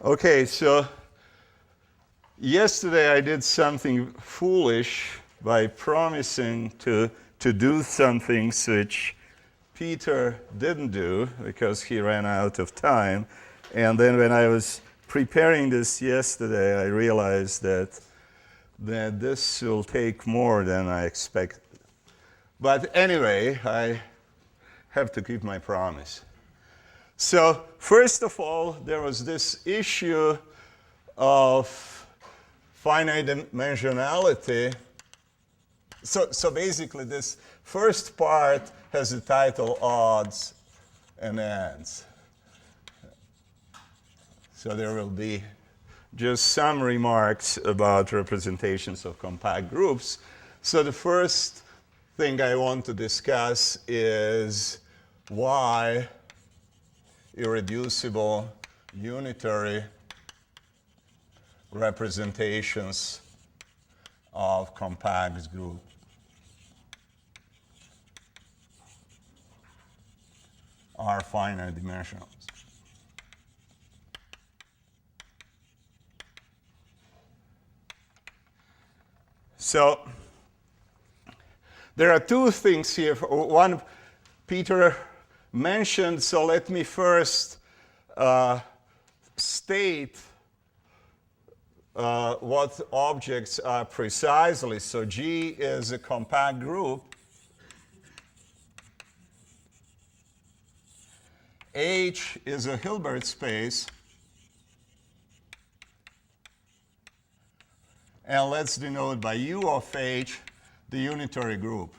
Okay, so yesterday I did something foolish by promising to do some things which Peter didn't do because he ran out of time. And then when I was preparing this yesterday, I realized that this will take more than I expected. But anyway, I have to keep my promise. So first of all, there was this issue of finite dimensionality. So basically, this first part has the title Odds and Ends. So there will be just some remarks about representations of compact groups. So the first thing I want to discuss is why irreducible unitary representations of compact group are finite dimensional. So there are two things here. One Peter mentioned, so let me first state what objects are precisely. So G is a compact group. H is a Hilbert space. And let's denote by U of H the unitary group.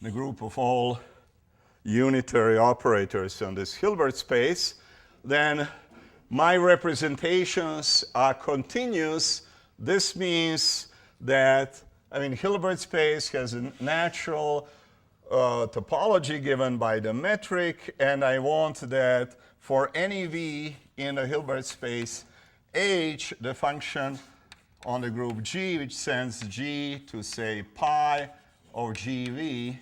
The group of all unitary operators on this Hilbert space. Then my representations are continuous. This means that, Hilbert space has a natural topology given by the metric, and I want that for any v in the Hilbert space H, the function on the group G, which sends G to, say, pi of GV,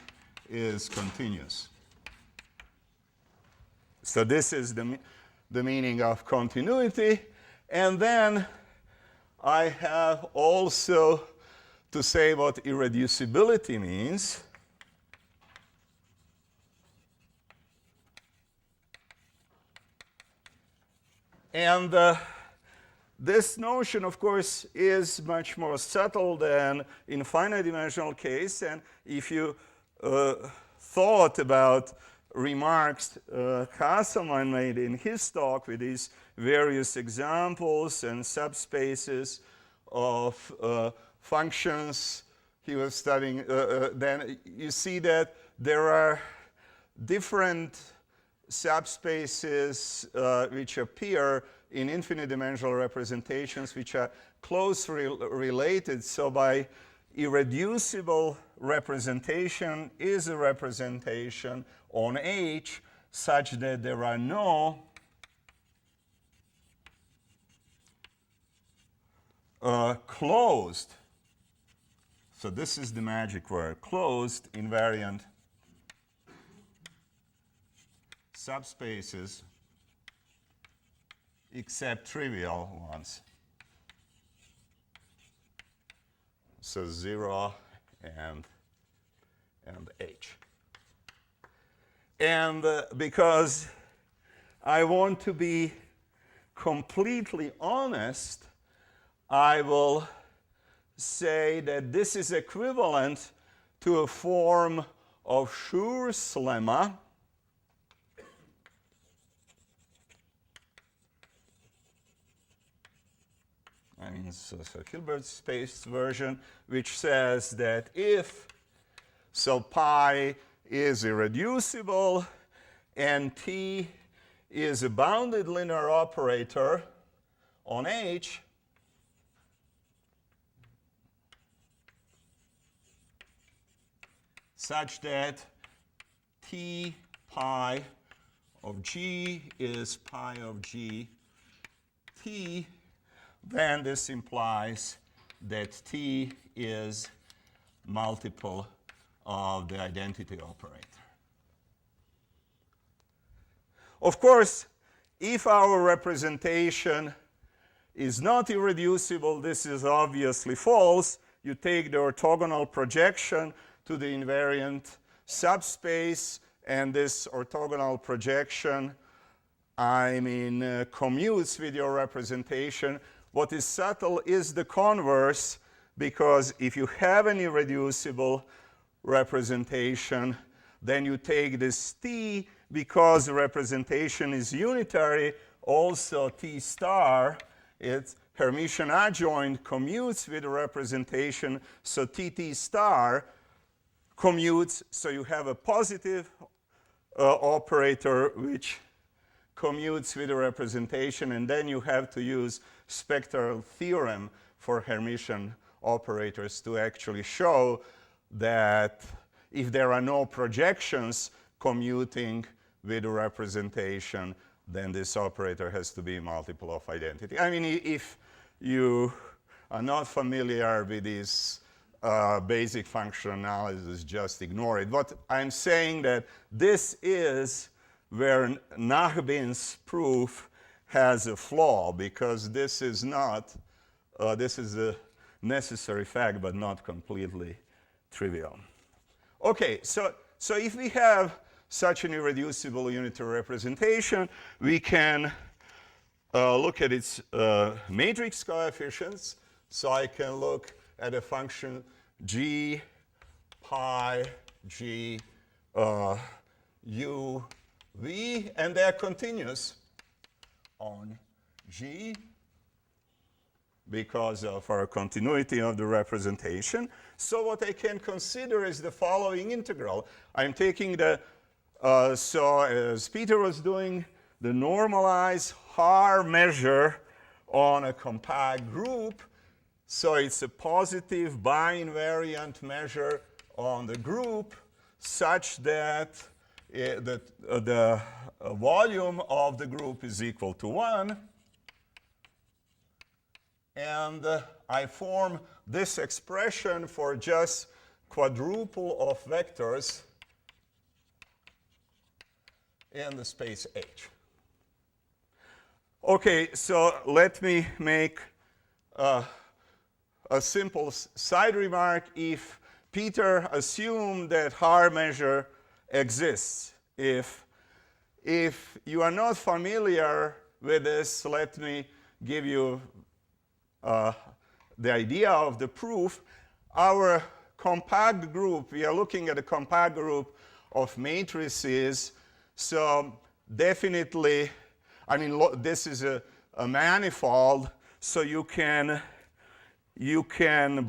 is continuous. So this is the meaning of continuity. And then I have also to say what irreducibility means. And this notion, of course, is much more subtle than in finite dimensional case. And if you thought about remarks Hasselmann made in his talk with these various examples and subspaces of functions he was studying, then you see that there are different subspaces which appear in infinite dimensional representations which are closely related. So by irreducible representation is a representation on H such that there are no closed, so this is the magic word, closed invariant subspaces except trivial ones. So 0 and H. And because I want to be completely honest, I will say that this is equivalent to a form of Schur's lemma. So Hilbert space version, which says that if pi is irreducible and T is a bounded linear operator on H, such that T pi of G is pi of G T, then this implies that T is multiple of the identity operator. Of course, if our representation is not irreducible, this is obviously false. You take the orthogonal projection to the invariant subspace, and this orthogonal projection, commutes with your representation. What is subtle is the converse, because if you have an irreducible representation, then you take this T, because the representation is unitary, also T star, it's Hermitian adjoint commutes with the representation, so TT star commutes, so you have a positive operator which commutes with the representation, and then you have to use spectral theorem for Hermitian operators to actually show that if there are no projections commuting with the representation, then this operator has to be a multiple of identity. I mean, if you are not familiar with this basic function analysis, just ignore it. But I'm saying that this is where Nachbin's proof has a flaw, because this is not, this is a necessary fact, but not completely trivial. Okay, so if we have such an irreducible unitary representation, we can look at its matrix coefficients. So I can look at a function g pi g u v, and they're continuous on g because of our continuity of the representation. So what I can consider is the following integral. I'm taking the, so as Peter was doing, the normalized Haar measure on a compact group. So it's a positive bi-invariant measure on the group such that the volume of the group is equal to 1. And I form this expression for just quadruple of vectors in the space H. Okay, so let me make a simple side remark. If Peter assumed that Haar measure exists, if you are not familiar with this, let me give you the idea of the proof. Our compact group, we are looking at a compact group of matrices. So definitely, I mean, this is a manifold. So you can,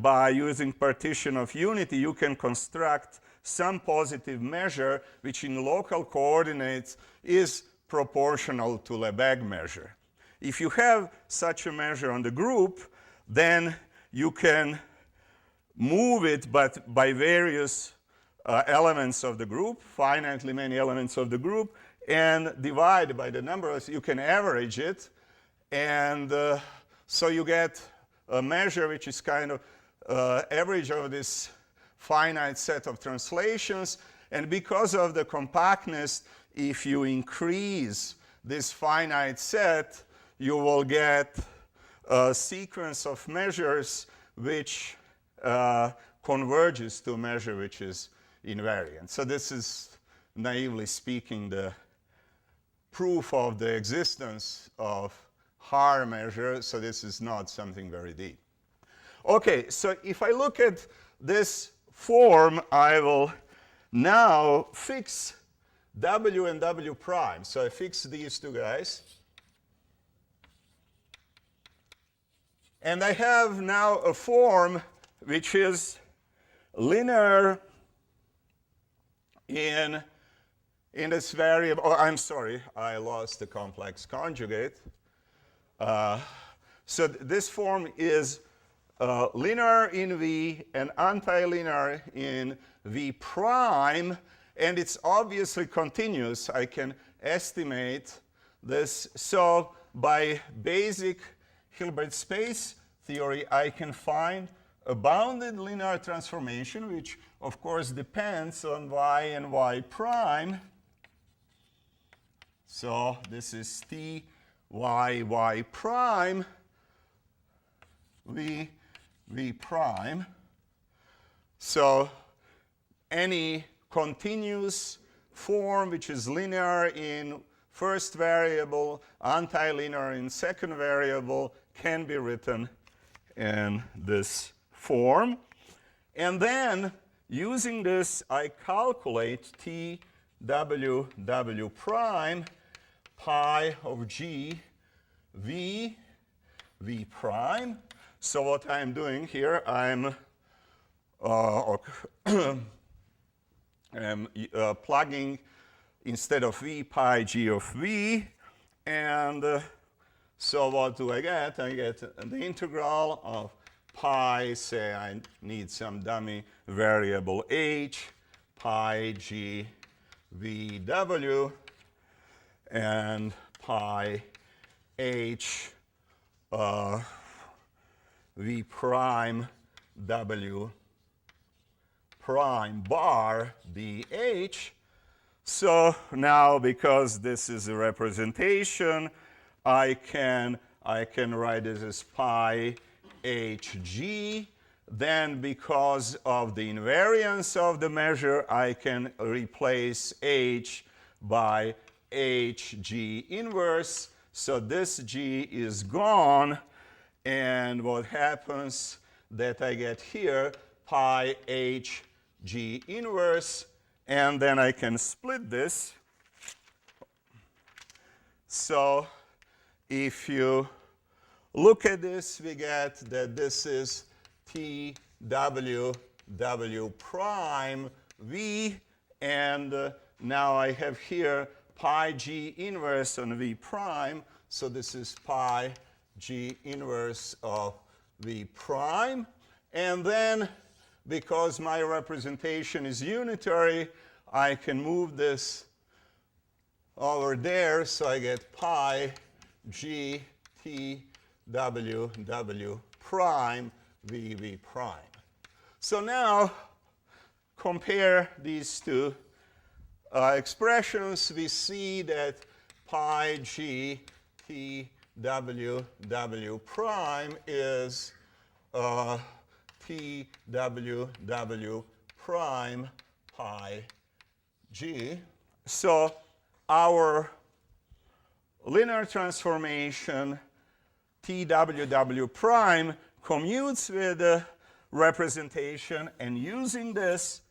by using partition of unity, you can construct some positive measure which in local coordinates is proportional to Lebesgue measure. If you have such a measure on the group, then you can move it but by various elements of the group, finitely many elements of the group, and divide by the number of, you can average it, and so you get a measure which is kind of average of this finite set of translations. And because of the compactness, if you increase this finite set, you will get a sequence of measures which converges to a measure which is invariant. So this is, naively speaking, the proof of the existence of Haar measure. So this is not something very deep. Okay, so if I look at this form, I will now fix W and W prime. So I fix these two guys. And I have now a form which is linear in this variable. Oh, I'm sorry, I lost the complex conjugate. So this form is linear in V and antilinear in V prime, and it's obviously continuous. I can estimate this. So by basic Hilbert space theory, I can find a bounded linear transformation, which of course depends on y and y prime. So this is T y prime v prime. So any continuous form which is linear in first variable, anti-linear in second variable, can be written in this form. And then using this, I calculate T w prime pi of g v prime. So what I'm doing here, I'm plugging instead of v pi g of v, and so what do I get? I get the integral of pi, say I need some dummy variable h, pi g v w, and pi h v prime w prime bar dh. So now, because this is a representation, I can write this as pi hg. Then, because of the invariance of the measure, I can replace h by hg inverse. So this g is gone, and what happens that I get here pi hg inverse, and then I can split this. So if you look at this, we get that this is T w prime v, and now I have here pi g inverse on v prime, so this is pi g inverse of v prime. And then, because my representation is unitary, I can move this over there, so I get pi g t w prime v prime. So now, compare these two expressions. We see that pi g t w prime is T w prime pi g. So our linear transformation T w prime commutes with the representation, and using this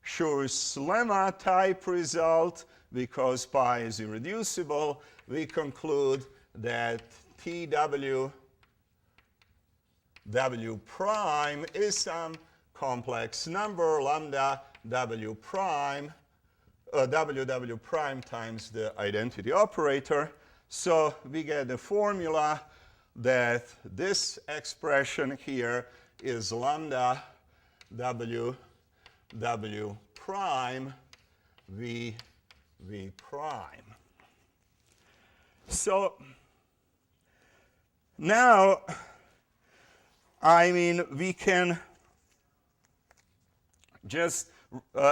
Schur's lemma type result, because pi is irreducible, we conclude that T w prime is some complex number, lambda w prime times the identity operator. So we get the formula that this expression here is lambda w prime v prime. So now, I mean, we can just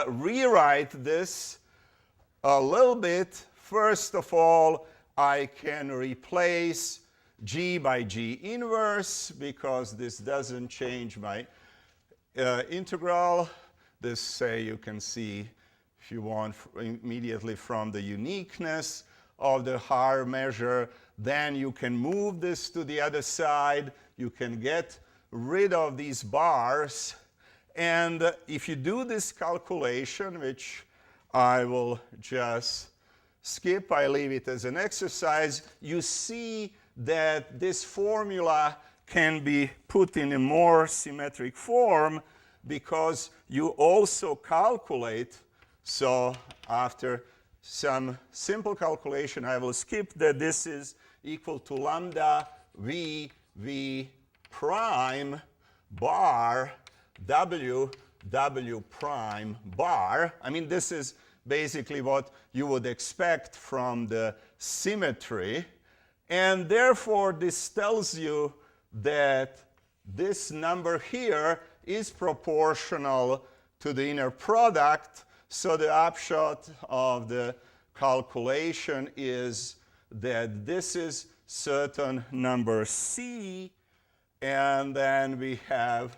rewrite this a little bit. First of all, I can replace g by g inverse, because this doesn't change my integral. This, say, you can see, if you want, immediately from the uniqueness of the Haar measure. Then you can move this to the other side. You can get rid of these bars. And if you do this calculation, which I will just skip, I leave it as an exercise, you see that this formula can be put in a more symmetric form, because you also calculate. So after some simple calculation, I will skip that this is equal to lambda v prime bar w prime bar. I mean, this is basically what you would expect from the symmetry. And therefore, this tells you that this number here is proportional to the inner product. So the upshot of the calculation is that this is certain number c, and then we have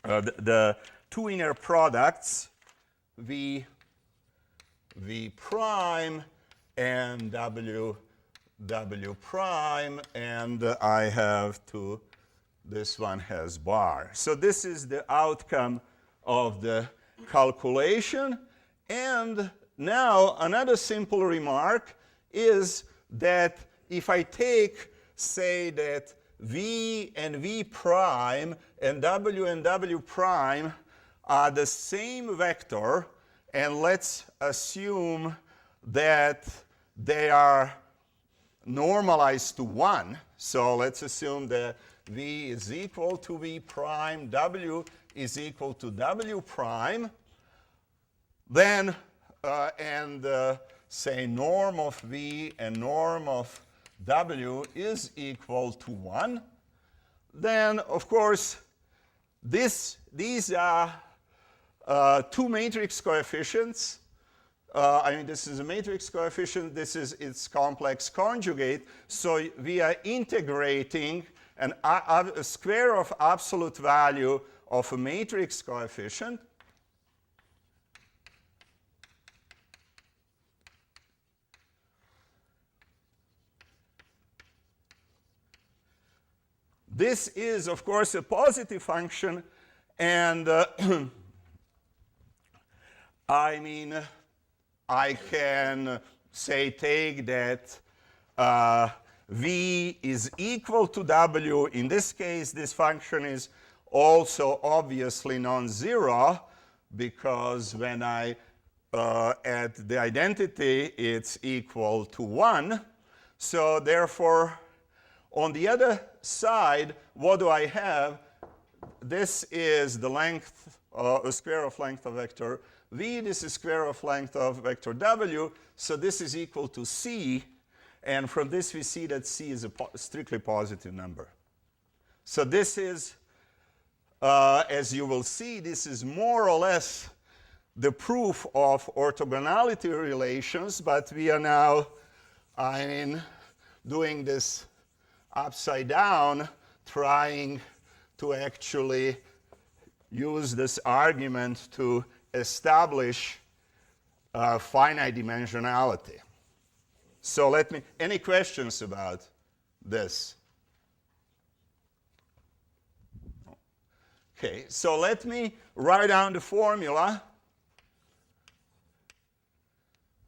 the two inner products, v prime and w prime, and I have to, this one has bar. So this is the outcome of the calculation. And now another simple remark is that if I take, say, that v and v prime and w prime are the same vector, and let's assume that they are normalized to 1. So let's assume that v is equal to v prime, w is equal to w prime. Then, say norm of v and norm of w is equal to 1. Then, of course, these are two matrix coefficients. I mean, this is a matrix coefficient. This is its complex conjugate. So we are integrating a square of absolute value of a matrix coefficient. This is, of course, a positive function, and I mean, I can say take that v is equal to w. In this case, this function is also obviously non-zero, because when I add the identity, it's equal to 1. So therefore, on the other side, what do I have? This is the length, a square of length of vector v. This is square of length of vector w. So this is equal to c. And from this, we see that c is a strictly positive number. So this is, as you will see, this is more or less the proof of orthogonality relations. But we are now, I mean, doing this upside down, trying to actually use this argument to establish finite dimensionality. So any questions about this? Okay, so let me write down the formula,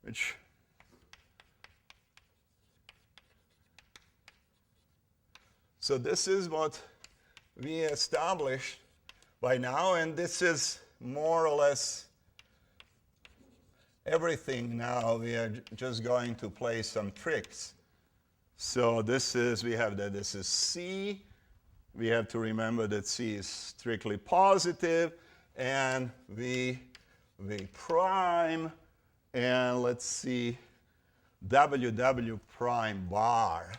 which so this is what we established by now, and this is more or less everything now. We are just going to play some tricks. So this is, we have that this is c. We have to remember that c is strictly positive, and v prime, and let's see, w prime bar.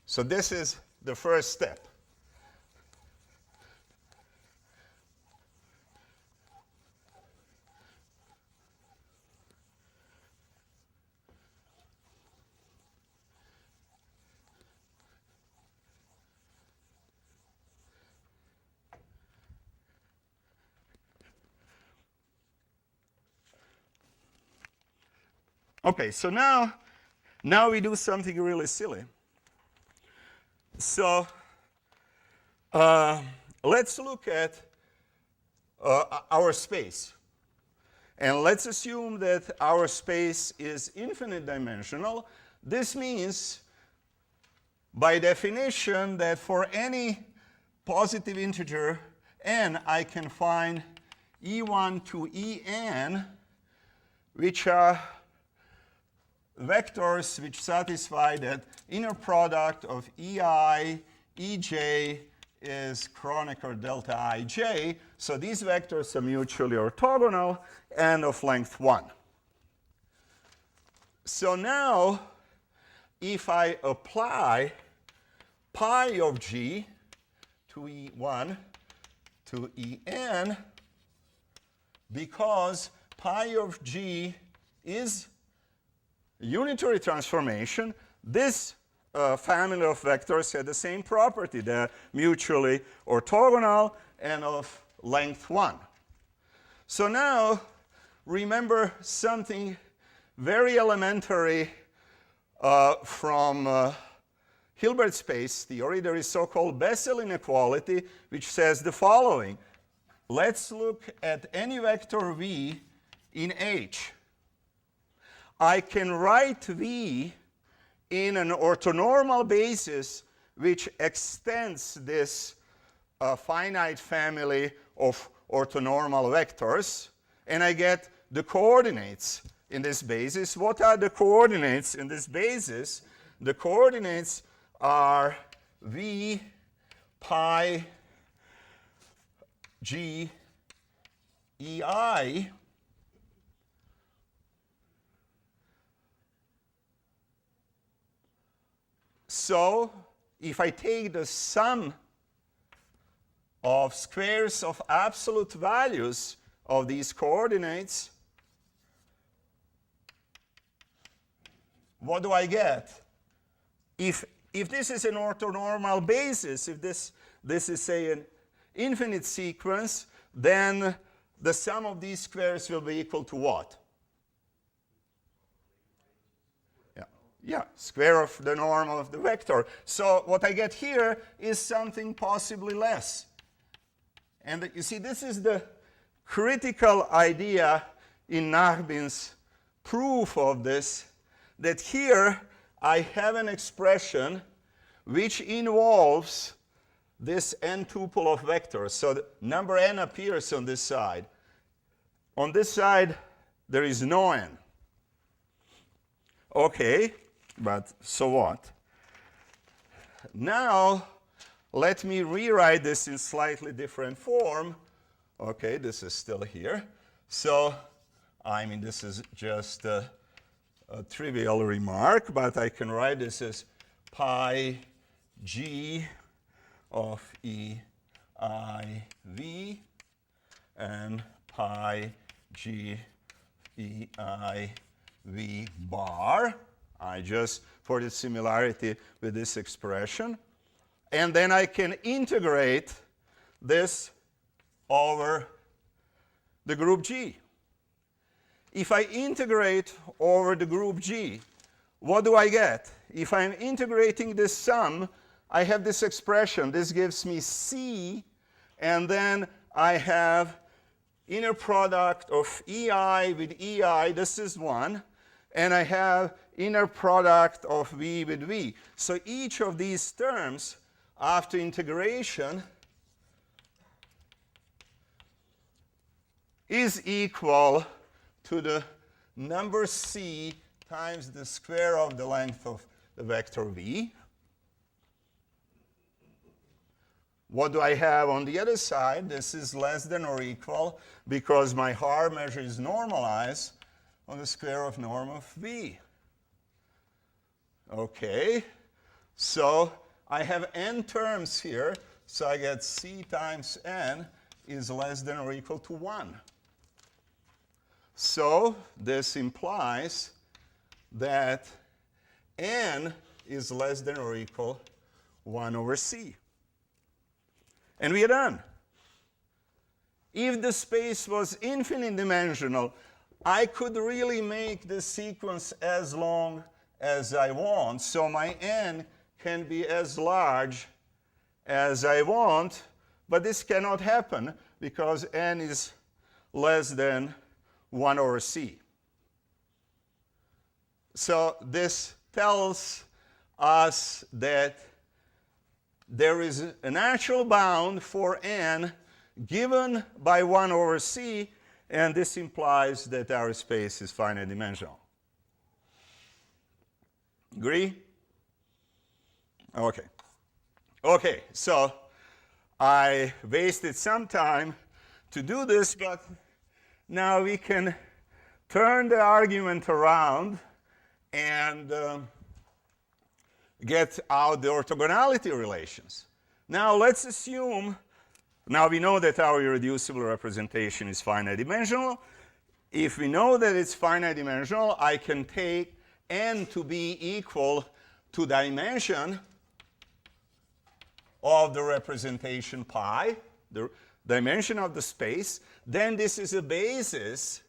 So this is the first step. Okay, so now we do something really silly. So let's look at our space. And let's assume that our space is infinite dimensional. This means, by definition, that for any positive integer n, I can find e1 to en, which are vectors which satisfy that inner product of ei, ej is Kronecker delta ij. So these vectors are mutually orthogonal and of length 1. So now, if I apply pi of g to e1, to En because pi of g is a unitary transformation. This family of vectors had the same property. They're mutually orthogonal and of length 1. So now remember something very elementary from Hilbert space theory. There is so-called Bessel inequality, which says the following. Let's look at any vector v in H. I can write v in an orthonormal basis which extends this finite family of orthonormal vectors, and I get the coordinates in this basis. What are the coordinates in this basis? The coordinates are v pi g ei So if I take the sum of squares of absolute values of these coordinates, what do I get? If this is an orthonormal basis, if this is, say, an infinite sequence, then the sum of these squares will be equal to what? Yeah, square of the norm of the vector. So what I get here is something possibly less. And you see, this is the critical idea in Nachbin's proof of this, that here I have an expression which involves this n tuple of vectors. So the number n appears on this side. On this side, there is no n. Okay, but so what? Now, let me rewrite this in slightly different form. Okay, this is still here. So, I mean, this is just a trivial remark, but I can write this as pi g of e I v and pi g e I v bar. I just, for the similarity with this expression. And then I can integrate this over the group G. If I integrate over the group G, what do I get? If I'm integrating this sum, I have this expression. This gives me C, and then I have inner product of EI with EI. This is 1. And I have inner product of v with v. So each of these terms, after integration, is equal to the number c times the square of the length of the vector v. What do I have on the other side? This is less than or equal, because my Haar measure is normalized, on the square of norm of v. Okay, so I have n terms here, so I get c times n is less than or equal to 1. So this implies that n is less than or equal 1 over c. And we are done. If the space was infinite dimensional, I could really make this sequence as long as I want. So my n can be as large as I want, but this cannot happen because n is less than 1 over c. So this tells us that there is a natural bound for n given by 1 over c, and this implies that our space is finite dimensional. Agree? Okay. Okay, so I wasted some time to do this, but now we can turn the argument around and get out the orthogonality relations. Now let's assume Now we know that our irreducible representation is finite dimensional. If we know that it's finite dimensional, I can take n to be equal to dimension of the representation pi, the dimension of the space. Then this is a basis,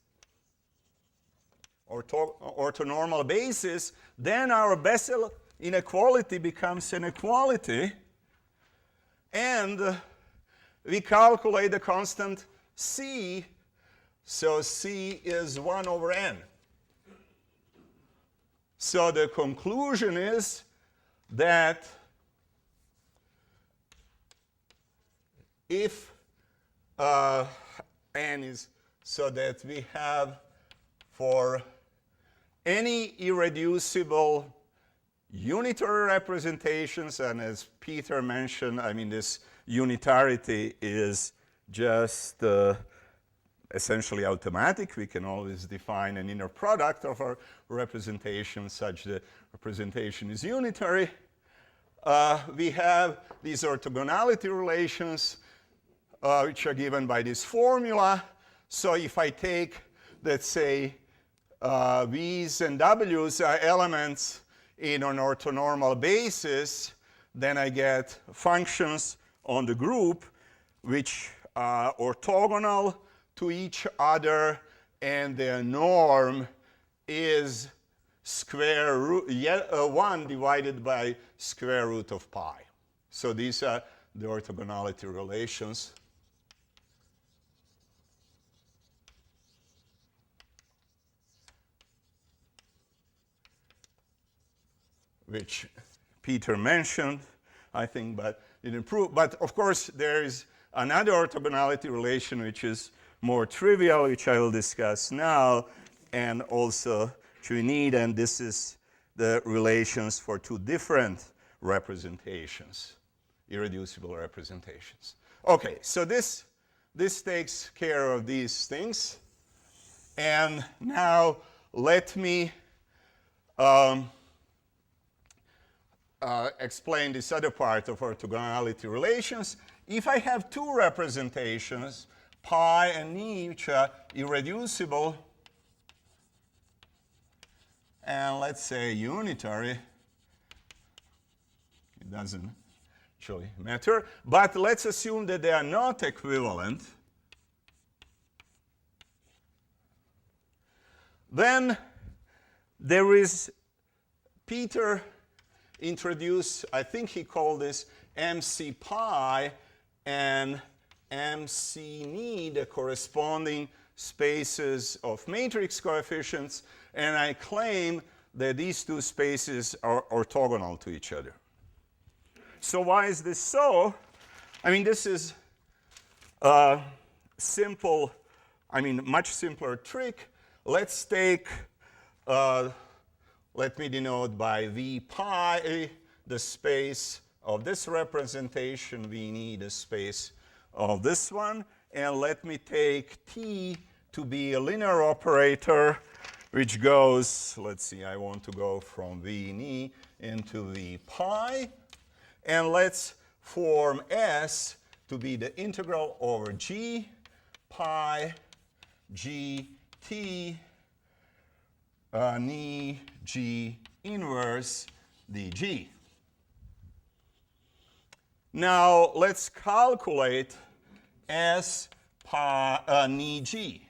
orthonormal basis. Then our Bessel inequality becomes an equality. And we calculate the constant c. So c is 1 over n. So the conclusion is that if n is so that we have for any irreducible unitary representations, and as Peter mentioned, I mean, this unitarity is just essentially automatic. We can always define an inner product of our representation such that representation is unitary. We have these orthogonality relations which are given by this formula. So if I take, let's say, V's and W's are elements in an orthonormal basis, then I get functions on the group which are orthogonal to each other, and their norm is square root 1 divided by square root of pi. So these are the orthogonality relations. Which Peter mentioned, I think, but didn't prove. But of course, there is another orthogonality relation which is more trivial, which I will discuss now, and also which we need, and this is the relations for two different representations, irreducible representations. Okay, so this takes care of these things. And now let me explain this other part of orthogonality relations. If I have two representations, pi and ni, which are irreducible, and let's say unitary, it doesn't actually matter, but let's assume that they are not equivalent, then there is Peter introduced, I think he called this MC pi and MC ni, the corresponding spaces of matrix coefficients, and I claim that these two spaces are orthogonal to each other. So why is this so? I mean, this is a simple, I mean, much simpler trick. Let's take, let me denote by V pi the space of this representation, V ni the space of this one, and let me take T to be a linear operator which goes, let's see, I want to go from V ni into V pi, and let's form S to be the integral over G pi G T ni G inverse dg. Now let's calculate S pi ni G.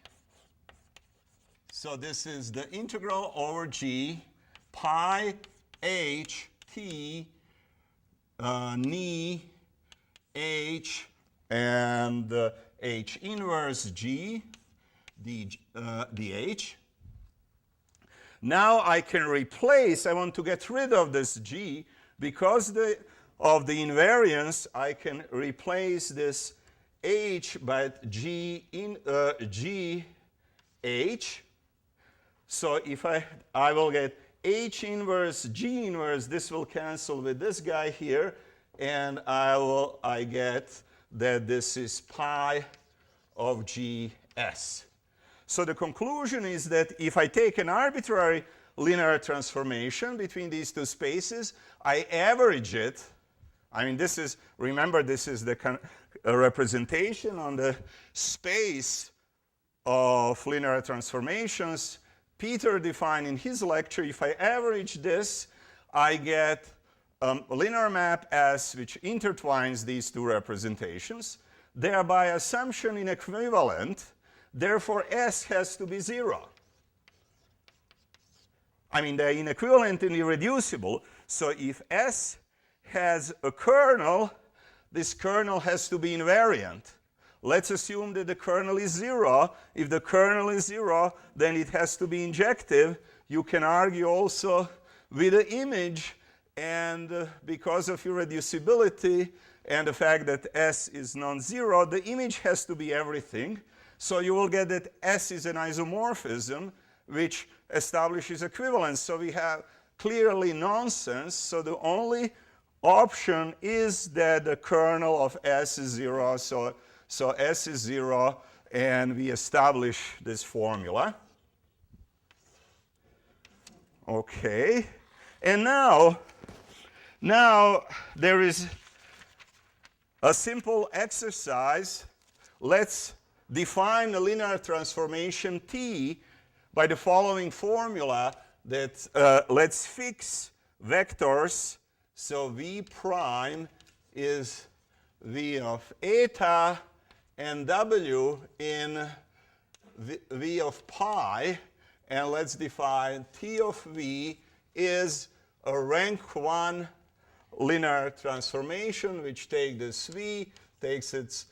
So this is the integral over G pi H T ni H and H inverse G dH. Now I can replace, I want to get rid of this G, because of the invariance, I can replace this H by G H. So if I will get H inverse G inverse, this will cancel with this guy here, and I get that this is pi of GS. So the conclusion is that if I take an arbitrary linear transformation between these two spaces, I average it I mean, this is, remember, this is the a representation on the space of linear transformations. Peter defined in his lecture, if I average this, I get a linear map S which intertwines these two representations. Thereby, assumption inequivalent, therefore S has to be 0. I mean, they're inequivalent and irreducible, so if S has a kernel, this kernel has to be invariant. Let's assume that the kernel is 0. If the kernel is 0, then it has to be injective. You can argue also with the image, and because of irreducibility and the fact that S is non-zero, the image has to be everything. So you will get that S is an isomorphism, which establishes equivalence. So we have clearly nonsense. So the only option is that the kernel of S is 0. So S is 0, and we establish this formula. Okay. And now there is a simple exercise. Let's define a linear transformation T by the following formula that let's fix vectors. So V prime is V of eta and W in V of pi. And let's define T of V is a rank 1 linear transformation, which takes this V, takes its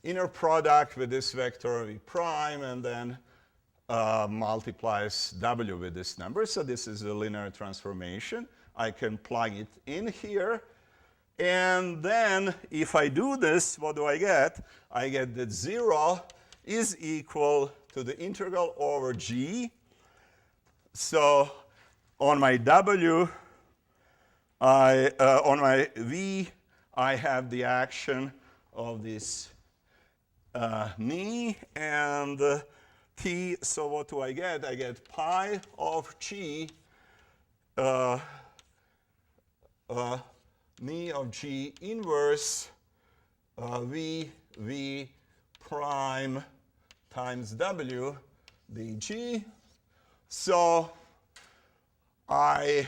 inner product with this vector V prime, and then multiplies W with this number. So this is a linear transformation. I can plug it in here. And then if I do this, what do I get? I get that 0 is equal to the integral over G. So on my W, on my V, I have the action of this knee and T. So what do I get? I get pi of G, knee of G inverse V prime times W dG. So I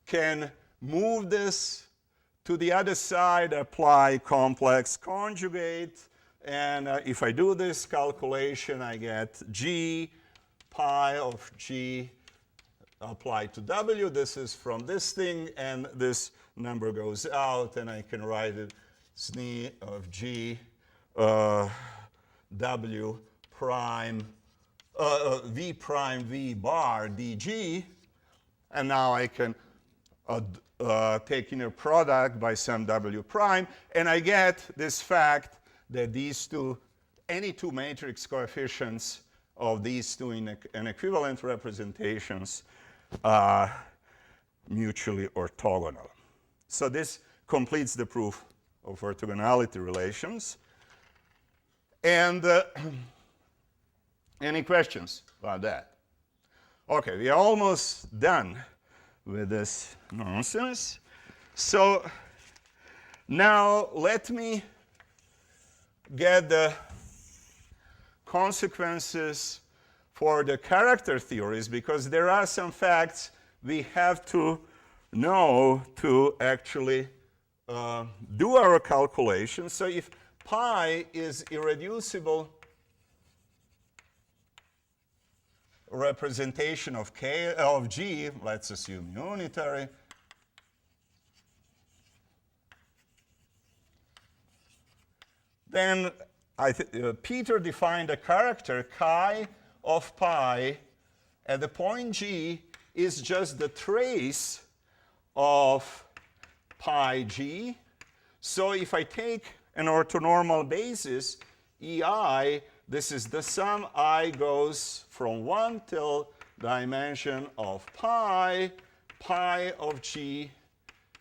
can move this to the other side, apply complex conjugate, and if I do this calculation, I get G pi of G applied to W. This is from this thing, and this number goes out, and I can write it SNE of G W prime V prime V bar dG, and now I can take inner product by some W prime, and I get this fact that these two, any two matrix coefficients of these two inequivalent representations are mutually orthogonal. So this completes the proof of orthogonality relations. And any questions about that? Okay, we are almost done with this nonsense. So now let me get the consequences for the character theories, because there are some facts we have to know to actually do our calculations. So if pi is irreducible representation of K of G, let's assume unitary, then Peter defined a character chi of pi at the point G is just the trace of pi G. So if I take an orthonormal basis, EI, this is the sum. I goes from 1 till dimension of pi of G,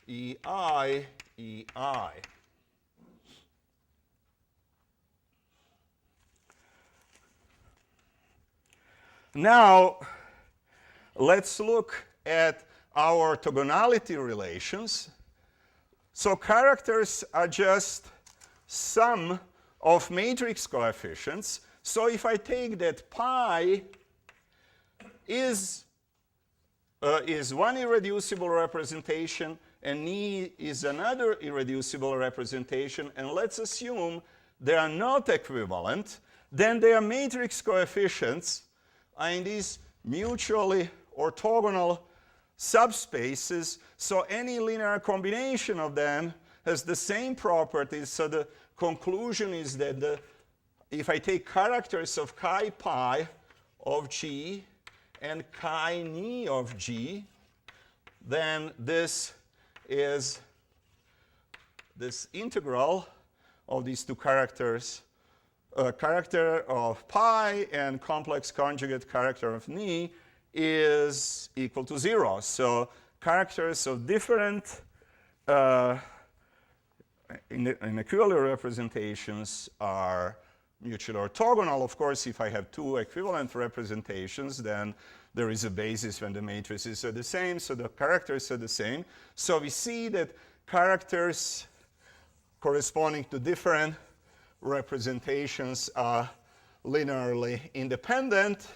EI, EI. Now, let's look at our orthogonality relations. So characters are just sum of matrix coefficients. So if I take that pi is one irreducible representation and ni is another irreducible representation, and let's assume they are not equivalent, then they are matrix coefficients in these mutually orthogonal subspaces. So any linear combination of them has the same properties. So the conclusion is that if I take characters of chi pi of G and chi ni of G, then this is this integral of these two characters, character of pi and complex conjugate character of ni, is equal to 0. So characters of different inequality representations are mutually orthogonal. Of course, if I have two equivalent representations, then there is a basis when the matrices are the same, so the characters are the same. So we see that characters corresponding to different representations are linearly independent.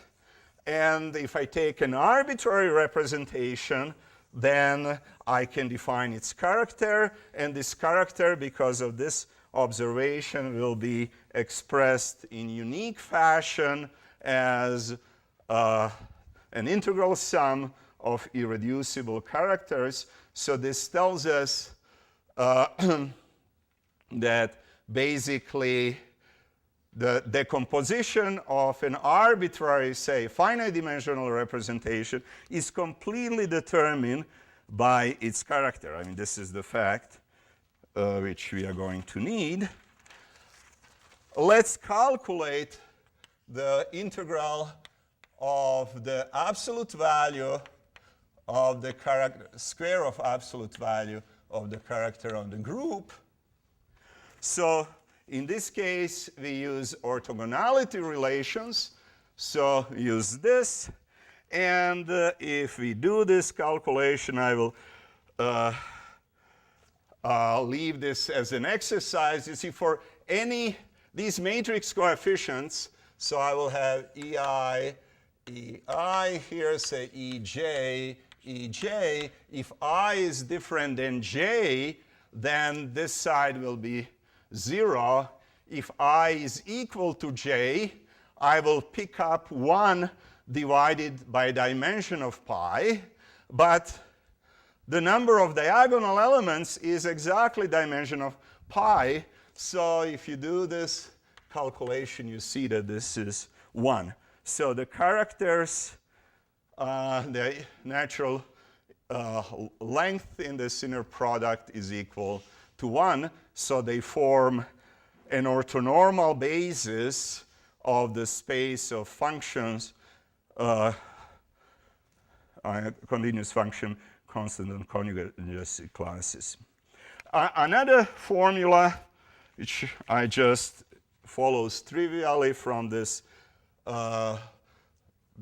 And if I take an arbitrary representation, then I can define its character. And this character, because of this observation, will be expressed in unique fashion as an integral sum of irreducible characters. So this tells us that basically the decomposition of an arbitrary, say, finite dimensional representation is completely determined by its character. I mean, this is the fact which we are going to need. Let's calculate the integral of the absolute value of the square of absolute value of the character of the group. So in this case, we use orthogonality relations. So we use this. And if we do this calculation, I will leave this as an exercise. You see, for any these matrix coefficients, so I will have EI, EI here, say EJ, EJ. If I is different than J, then this side will be 0. If I is equal to J, I will pick up 1 divided by dimension of pi, but the number of diagonal elements is exactly dimension of pi. So if you do this calculation, you see that this is 1. So the characters, the natural length in this inner product is equal to 1. So they form an orthonormal basis of the space of functions, continuous function, constant and conjugate classes. Another formula, which I just follows trivially from this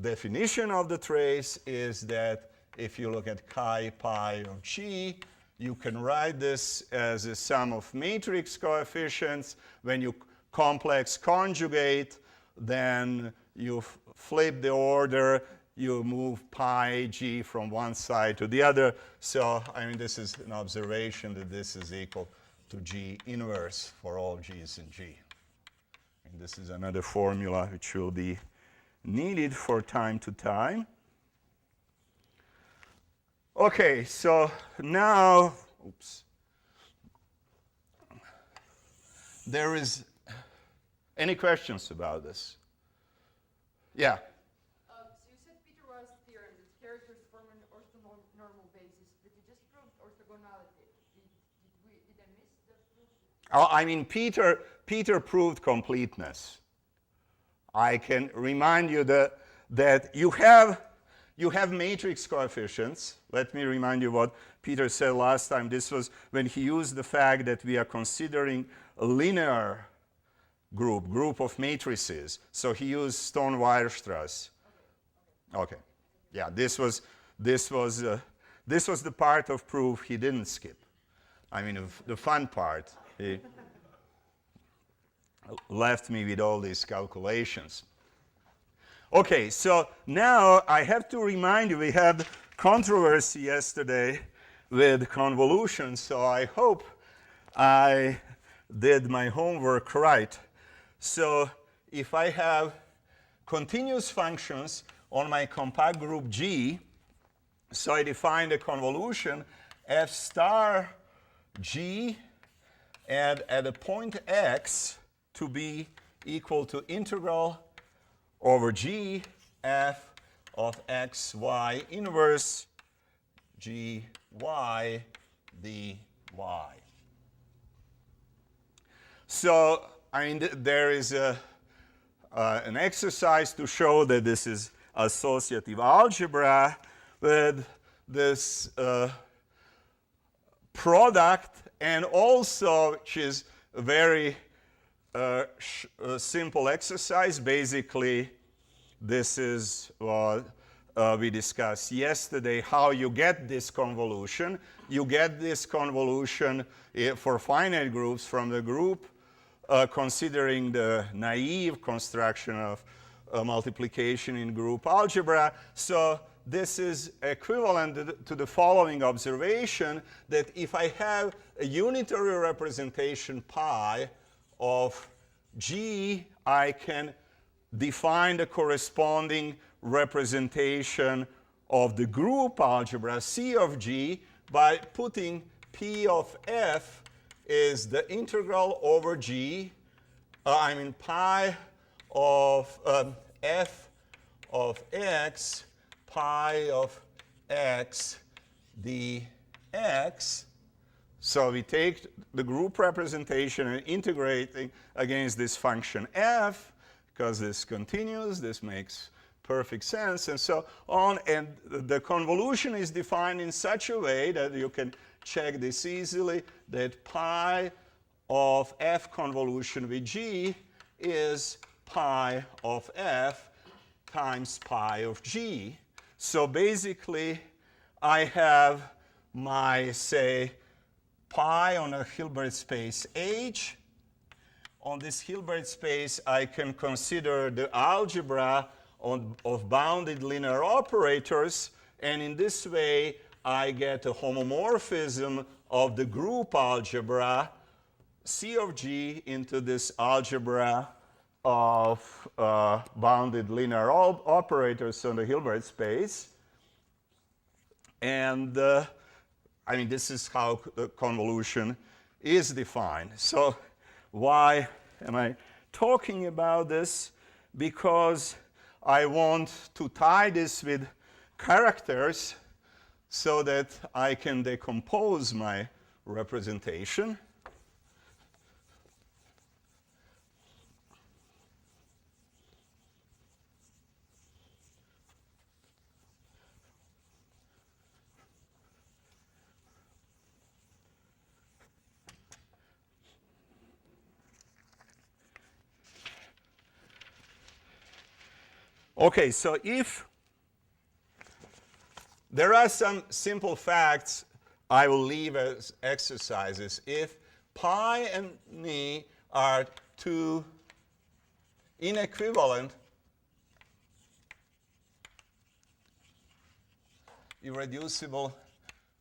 definition of the trace, is that if you look at chi pi of G, you can write this as a sum of matrix coefficients. When you complex conjugate, then you flip the order, you move pi G from one side to the other. So, I mean, this is an observation that this is equal to G inverse for all G's in G. And this is another formula which will be needed for time to time. Okay, so now, oops. There is any questions about this? Yeah. So you said Peter Ross' theorem that characters form an orthonormal basis, but you just proved orthogonality. Did I miss that proof? Oh, I mean, Peter proved completeness. I can remind you that you have matrix coefficients. Let me remind you what Peter said last time. This was when he used the fact that we are considering a linear group of matrices. So he used Stone-Weierstrass. Okay. Yeah, this was the part of proof he didn't skip. I mean, the fun part. He left me with all these calculations. Okay, so now I have to remind you, we had controversy yesterday with convolution, so I hope I did my homework right. So if I have continuous functions on my compact group G, so I define the convolution f star G and at a point x to be equal to integral over G f of x y inverse G y dy. So there is an exercise to show that this is associative algebra with this product, and also, which is a very simple exercise. Basically, this is what we discussed yesterday, how you get this convolution. You get this convolution for finite groups from the group considering the naive construction of multiplication in group algebra. So this is equivalent to the following observation, that if I have a unitary representation pi of G, I can define the corresponding representation of the group algebra C of G by putting P of F is the integral over G, pi of f of x, pi of x dx. So we take the group representation and integrating against this function f, because this continues, this makes perfect sense, and so on. And the convolution is defined in such a way that you can check this easily, that pi of f convolution with G is pi of f times pi of G. So basically, I have my, say, pi on a Hilbert space H. On this Hilbert space, I can consider the algebra of bounded linear operators, and in this way, I get a homomorphism of the group algebra C of G into this algebra of bounded linear operators on the Hilbert space. And this is how the convolution is defined. So why am I talking about this? Because I want to tie this with characters so that I can decompose my representation. Okay, so if there are some simple facts I will leave as exercises. If pi and ni are two inequivalent irreducible,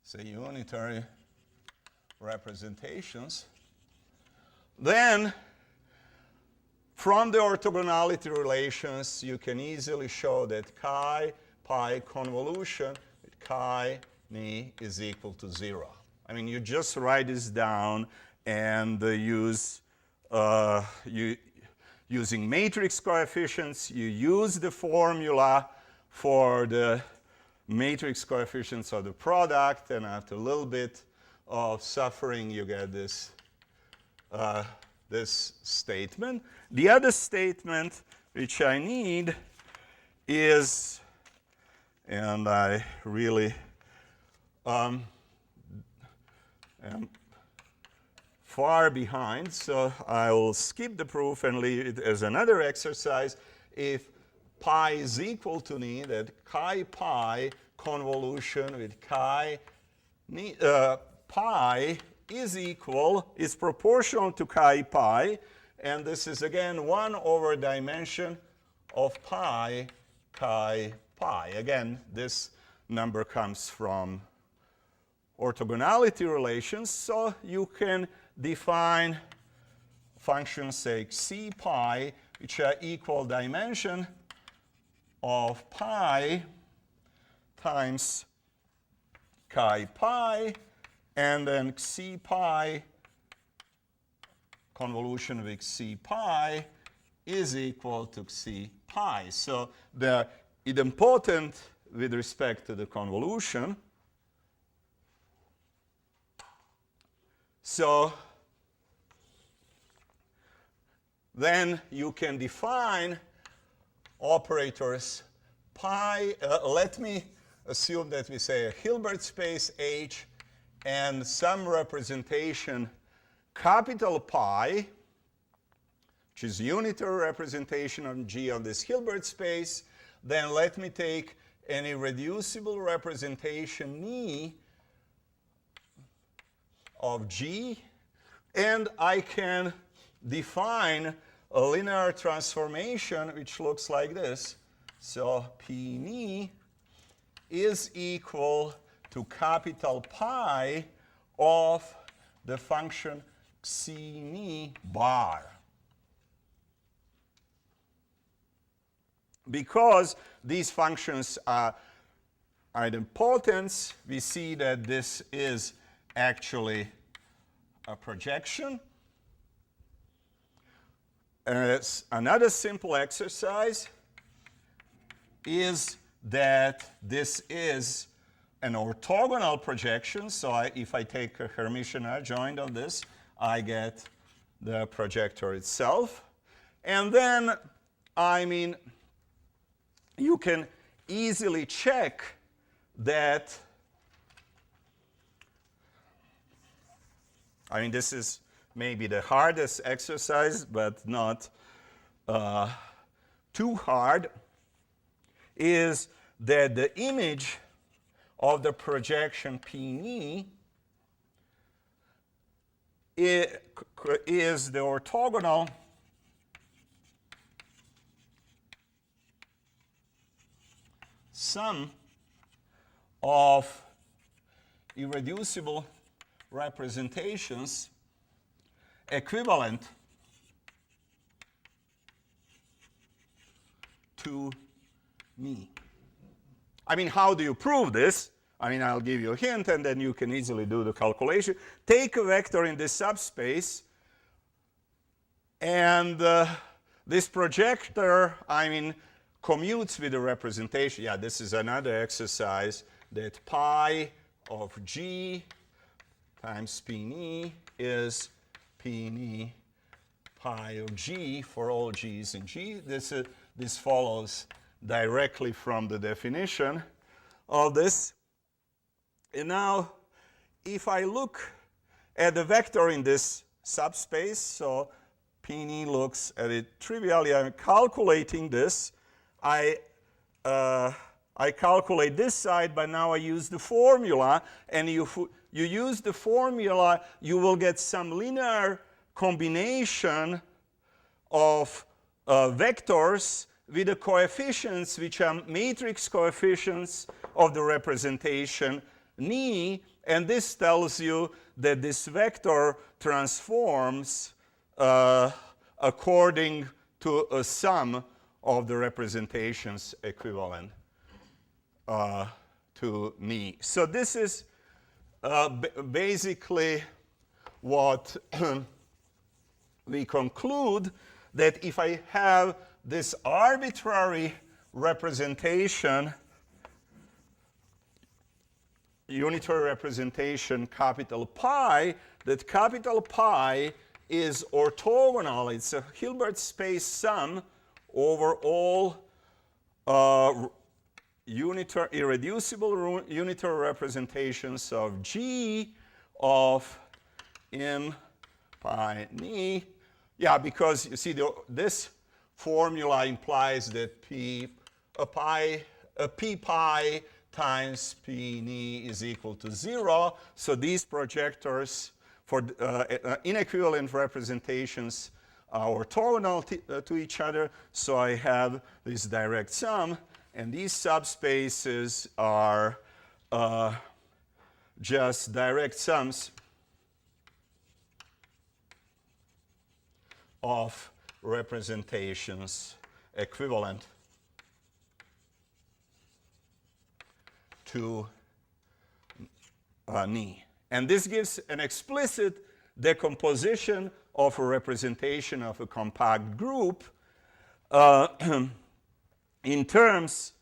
say, unitary representations, then from the orthogonality relations, you can easily show that chi-pi convolution with chi-ni is equal to 0. You just write this down and using matrix coefficients, you use the formula for the matrix coefficients of the product, and after a little bit of suffering, you get this this statement. The other statement which I need is, and I really am far behind, so I will skip the proof and leave it as another exercise. If pi is equal to ni, that chi-pi convolution with chi-pi is proportional to chi pi, and this is again 1 over dimension of pi chi pi. Again, this number comes from orthogonality relations, so you can define functions, say, c pi, which are equal dimension of pi times chi pi, and then c pi convolution with c pi is equal to c pi. So the idempotent with respect to the convolution. So then you can define operators pi. Let me assume that we say a Hilbert space H and some representation capital pi, which is unitary representation of G of this Hilbert space. Then let me take an irreducible representation ni of G, and I can define a linear transformation which looks like this. So P ni is equal to capital pi of the function xi ni bar. Because these functions are idempotents, we see that this is actually a projection. Another simple exercise is that this is an orthogonal projection. So if I take a Hermitian adjoint of this, I get the projector itself. And then, you can easily check that. This is maybe the hardest exercise, but not too hard, is that the image of the projection P ni is the orthogonal sum of irreducible representations equivalent to me. How do you prove this? I'll give you a hint, and then you can easily do the calculation. Take a vector in this subspace, and this projector, commutes with the representation. Yeah, this is another exercise that pi of G times P ni is P ni pi of G for all G's in G. This follows directly from the definition of this. And now, if I look at the vector in this subspace, so P ni looks at it trivially, I'm calculating this. I calculate this side, but now I use the formula, and you use the formula, you will get some linear combination of vectors with the coefficients which are matrix coefficients of the representation ni, and this tells you that this vector transforms according to a sum of the representations equivalent to ni. So this is basically what we conclude, that if I have this arbitrary representation, unitary representation capital pi, that capital pi is orthogonal. It's a Hilbert space sum over all irreducible unitary representations of G of m pi ni. Yeah, because you see this formula implies that p pi times P ni is equal to 0. So these projectors for inequivalent representations are orthogonal to each other. So I have this direct sum, and these subspaces are just direct sums of representations equivalent to Ni. And this gives an explicit decomposition of a representation of a compact group in terms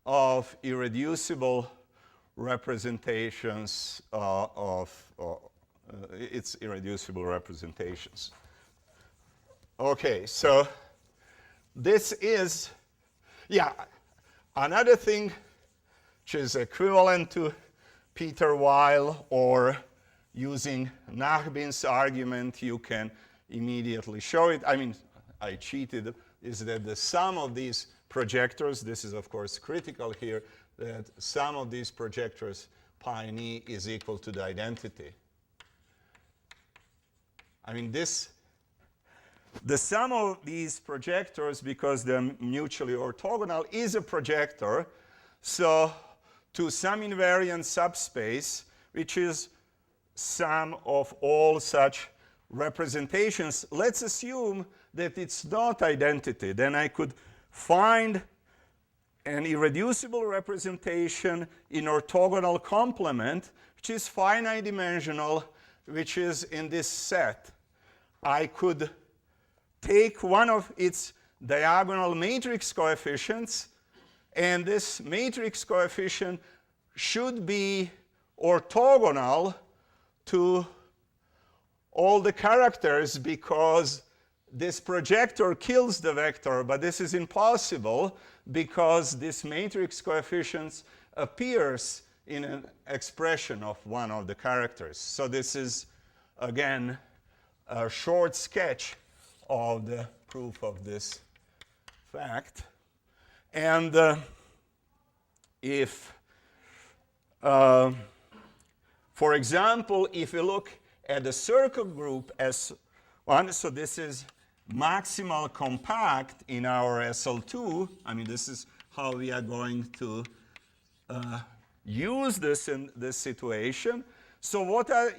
of irreducible representations its irreducible representations. Okay, so this is, another thing which is equivalent to Peter Weil, or using Nachbin's argument, you can immediately show it. I mean, I cheated, is that the sum of these projectors, this is of course critical here, that sum of these projectors pi Ni is equal to the identity. I mean, the sum of these projectors, because they're mutually orthogonal, is a projector. So to some invariant subspace, which is sum of all such representations, let's assume that it's not identity. Then I could find an irreducible representation in orthogonal complement, which is finite dimensional, which is in this set. I could take one of its diagonal matrix coefficients, and this matrix coefficient should be orthogonal to all the characters, because this projector kills the vector, but this is impossible because this matrix coefficient appears in an expression of one of the characters. So this is, again, a short sketch of the proof of this fact. And for example, if you look at the circle group S1, so this is maximal compact in our SL2. I mean, this is how we are going to use this in this situation. So what are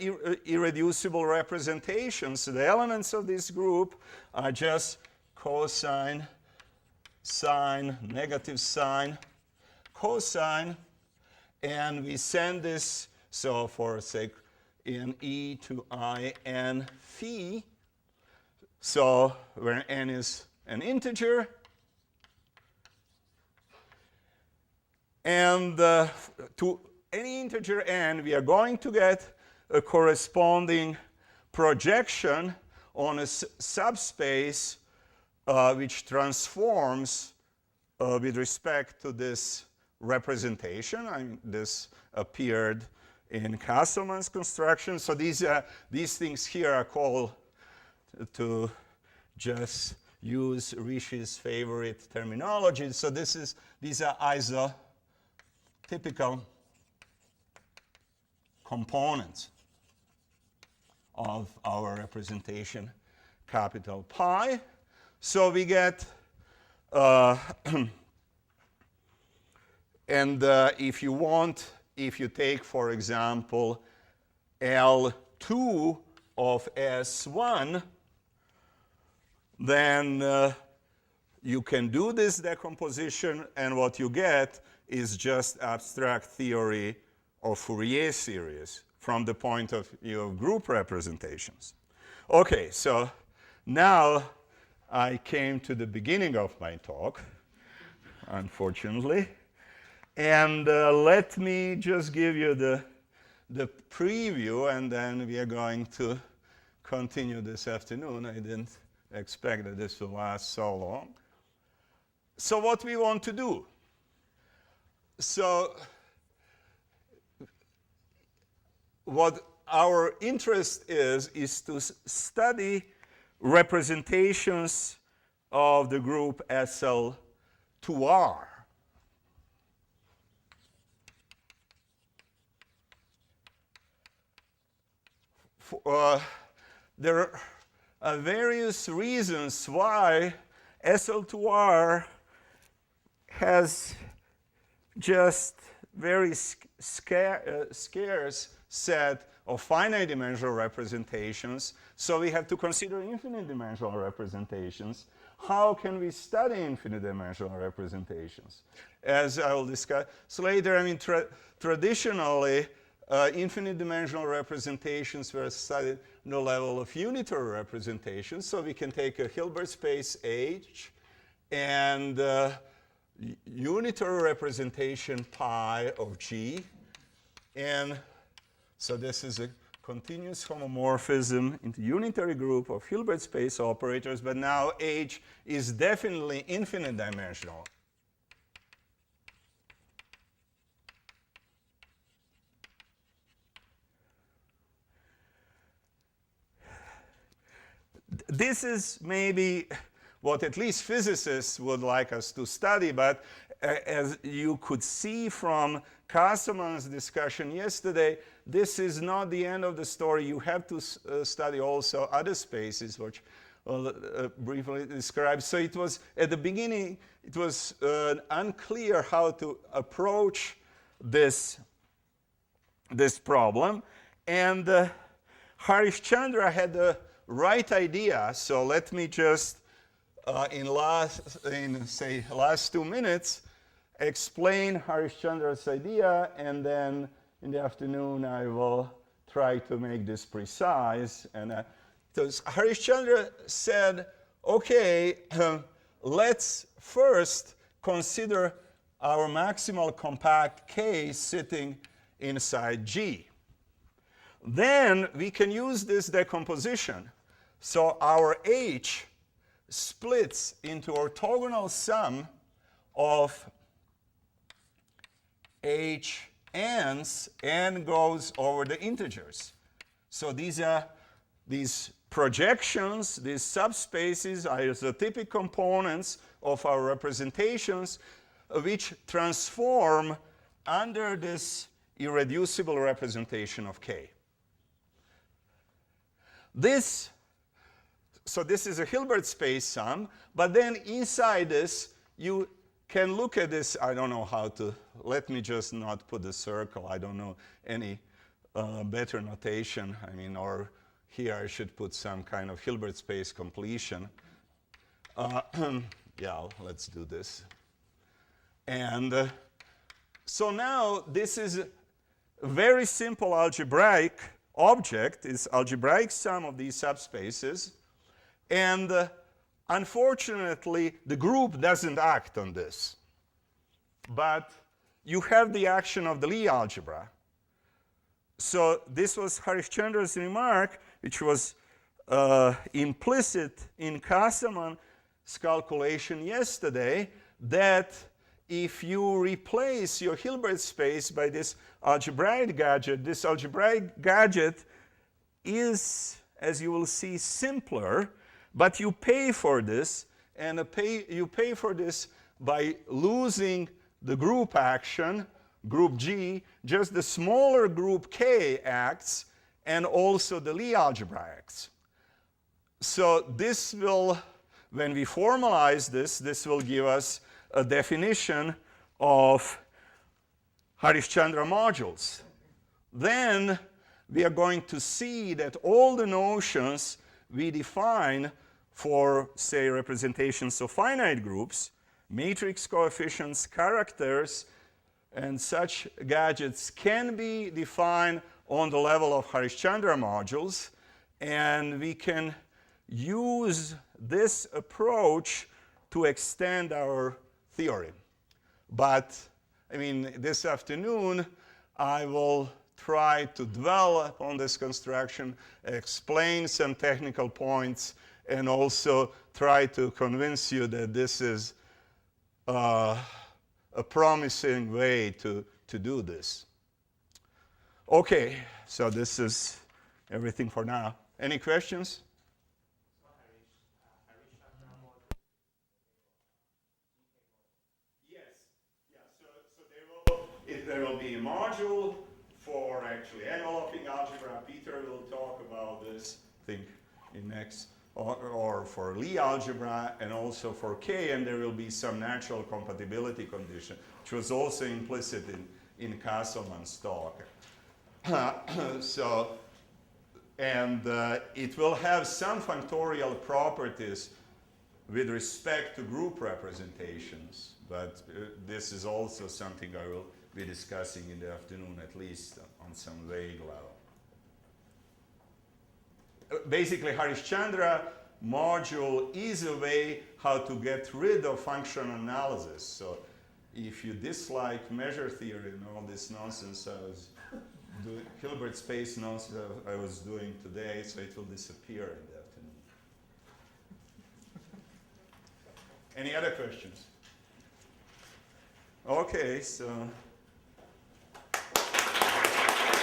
irreducible representations? The elements of this group are just cosine, sine, negative sine, cosine, and we send this, so for sake, in e to I n phi, so where n is an integer, and to any integer n, we are going to get a corresponding projection on a subspace which transforms with respect to this representation. I mean, this appeared in Castleman's construction. So these things here are called, to just use Rishi's favorite terminology. So these are isotypical components of our representation, capital Pi. So we get, and if you take, for example, L2 of S1, then you can do this decomposition, and what you get is just abstract theory of Fourier series from the point of view of group representations. Okay, so now I came to the beginning of my talk, unfortunately. And let me just give you the preview, and then we are going to continue this afternoon. I didn't expect that this will last so long. So what we want to do. So what our interest is to study representations of the group SL2R. there are various reasons why SL2R has just very scarce set of finite dimensional representations, so we have to consider infinite dimensional representations. How can we study infinite dimensional representations? As I will discuss later, I mean, traditionally, infinite dimensional representations were studied on the level of unitary representations, so we can take a Hilbert space H and unitary representation pi of G, and so this is a continuous homomorphism into unitary group of Hilbert space operators, but now H is definitely infinite dimensional. This is maybe what at least physicists would like us to study, but as you could see from Kasselman's discussion yesterday, this is not the end of the story. You have to study also other spaces, which I'll briefly describe. So it was, at the beginning, it was unclear how to approach this problem. And Harishchandra had the right idea. So let me just, in last 2 minutes, explain Harishchandra's idea, and then in the afternoon I will try to make this precise. And so Harishchandra said, okay, let's first consider our maximal compact K sitting inside G. Then we can use this decomposition. So our H splits into orthogonal sum of H n's and goes over the integers. So these are these projections, these subspaces are isotypic components of our representations, which transform under this irreducible representation of K. So this is a Hilbert space sum, but then inside this, you can look at this. I don't know how to, let me just not put a circle. I don't know any better notation. I mean, or here I should put some kind of Hilbert space completion. Yeah, let's do this. And so now this is a very simple algebraic object. It's algebraic sum of these subspaces. And unfortunately, the group doesn't act on this. But you have the action of the Lie algebra. So this was Harishchandra's remark, which was implicit in Kasselman's calculation yesterday, that if you replace your Hilbert space by this algebraic gadget is, as you will see, simpler, but you pay for this, and you pay for this by losing the group action, group G, just the smaller group K acts, and also the Lie algebra acts. So this will, when we formalize this, this will give us a definition of Harishchandra modules. Then we are going to see that all the notions we define for, say, representations of finite groups, matrix coefficients, characters, and such gadgets can be defined on the level of Harishchandra modules, and we can use this approach to extend our theory. But, I mean, this afternoon, I will try to dwell upon this construction, explain some technical points, and also try to convince you that this is a promising way to do this. Okay, so this is everything for now. Any questions? Yes. Yeah. So there will be a module for actually enveloping algebra. Peter will talk about this, I think, in next, or for Lie algebra, and also for K, and there will be some natural compatibility condition, which was also implicit in Castleman's talk. So, and it will have some functorial properties with respect to group representations, but this is also something I will be discussing in the afternoon, at least on some vague level. Basically, Harishchandra module is a way how to get rid of function analysis. So if you dislike measure theory and all this nonsense I was doing, Hilbert space nonsense I was doing today, so it will disappear in the afternoon. Any other questions? Okay, so